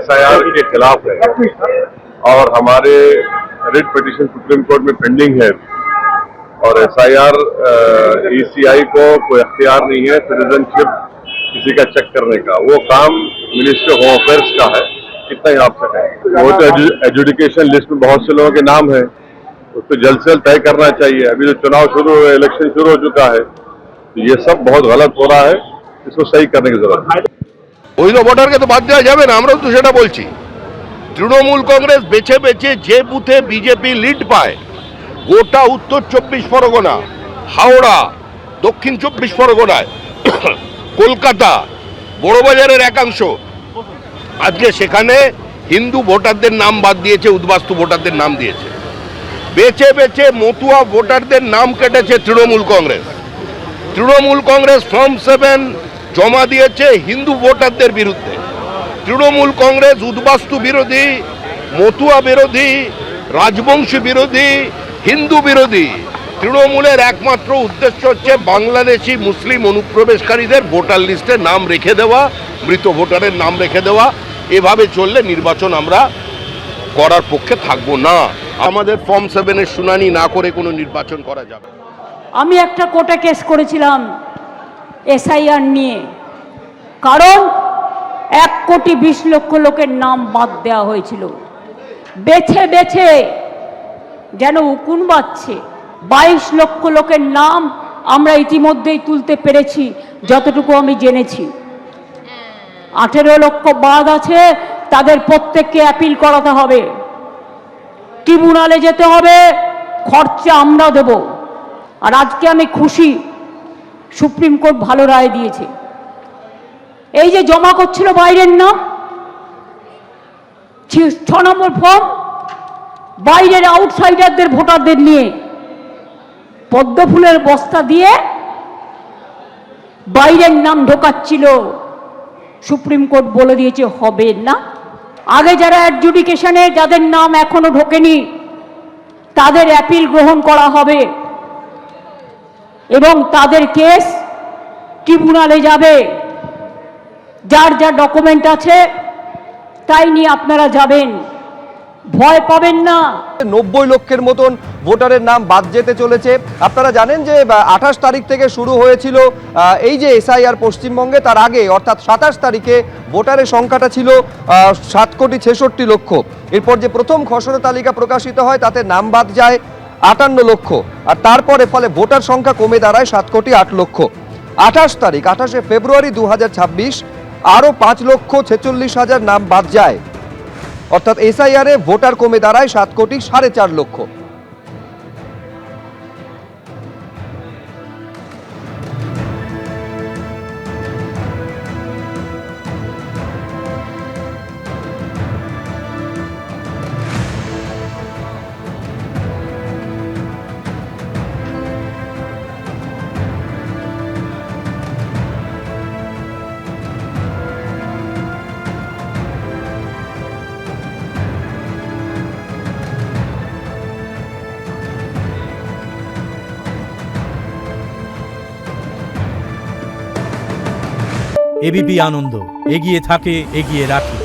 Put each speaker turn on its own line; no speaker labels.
SIR के खिलाफ है और हमारे रिट पिटीशन सुप्रीम कोर्ट में पेंडिंग है और एसआईआर ईसीआई को कोई अख्तियार नहीं है सिटीजनशिप किसी का चेक करने का। वो काम मिनिस्ट्री ऑफ होम अफेयर्स का है, कितना ही आप सकें। वो तो एजुकेशन लिस्ट में बहुत से लोगों के नाम है, उसको जल्द से जल्द तय करना चाहिए। अभी जो चुनाव शुरू हुए, इलेक्शन शुरू हो चुका है, तो ये सब बहुत गलत हो रहा है, इसको सही करने की जरूरत है।
বৈধ ভোটারকে তো বাদ দেওয়া যাবে না, আমরাও তো সেটা বলছি। তৃণমূল কংগ্রেস বেছে বেছে যে বুথে বিজেপি লিড পায়, গোটা উত্তর 24 পরগনা, হাওড়া, দক্ষিণ 24 পরগনায়, কলকাতা, বড়বাজারের একাংশ, আজকে সেখানে হিন্দু ভোটারদের নাম বাদ দিয়েছে, উদ্বাস্তু ভোটারদের নাম দিয়েছে। বেছে বেছে মতুয়া ভোটারদের নাম কেটেছে তৃণমূল কংগ্রেস। তৃণমূল কংগ্রেস ফর্ম 7 জমা দিয়েছে হিন্দু ভোটারদের বিরুদ্ধে। তৃণমূল কংগ্রেস উদ্বাস্তু বিরোধী, মতুয়া বিরোধী, রাজবংশী বিরোধী, হিন্দু বিরোধী। তৃণমূলের একমাত্র উদ্দেশ্য হচ্ছে বাংলাদেশি মুসলিম অনুপ্রবেশকারীদের ভোটার লিস্টে নাম রেখে দেওয়া, মৃত ভোটারের নাম রেখে দেওয়া। এভাবে চললে নির্বাচন আমরা করার পক্ষে থাকব না। আমাদের ফর্ম 7-এর শুনানি না করে কোনো নির্বাচন করা যাবে না।
আমি একটা কোর্টে কেস করেছিলাম এসআইআর নিয়ে, কারণ 1,20,00,000 লোকের নাম বাদ দেওয়া হয়েছিল। বেছে বেছে যেন উকুন বাজছে। 22 লক্ষ লোকের নাম আমরা ইতিমধ্যেই তুলতে পেরেছি, যতটুকু আমি জেনেছি। 18 লক্ষ বাদ আছে, তাদের প্রত্যেককে অ্যাপিল করাতে হবে, ট্রিব্যুনালে যেতে হবে, খরচা আমরা দেব। আর আজকে আমি খুশি, সুপ্রিম কোর্ট ভালো রায় দিয়েছে। এই যে জমা করছিল বাইরের নাম, 6 নম্বর ফর্ম, বাইরের আউটসাইডারদের ভোটারদের নিয়ে পদ্ম ফুলের বস্তা দিয়ে বাইরের নাম ঢোকাচ্ছিল। সুপ্রিম কোর্ট বলে দিয়েছে হবে না। আগে যারা অ্যাডজুডিকেশনে, যাদের নাম এখনো ঢোকেনি, তাদের অ্যাপিল গ্রহণ করা হবে এবং তাদের কেস ট্রিব্যুনালে যাবে। যার যা ডকুমেন্ট আছে তাই নিয়ে আপনারা যাবেন, ভয় পাবেন না।
90 লক্ষের মতন ভোটারের নাম বাদ যেতে চলেছে। আপনারা জানেন যে 28 তারিখ থেকে শুরু হয়েছিল এই যে এসআইআর পশ্চিমবঙ্গে। তার আগে অর্থাৎ 27 তারিখে ভোটারের সংখ্যাটা ছিল 7,66,00,000। এরপর যে প্রথম খসড়া তালিকা প্রকাশিত হয় তাতে নাম বাদ যায় 58 লক্ষ, আর তারপরে ফলে ভোটার সংখ্যা কমে দাঁড়ায় 7,08,00,000। 28 ফেব্রুয়ারি 2026 আরও 5,46,000 নাম বাদ যায়, অর্থাৎ এসআইআরে ভোটার কমে দাঁড়ায় 7,04,50,000।
এবিপি আনন্দ, এগিয়ে থাকে, এগিয়ে রাখে।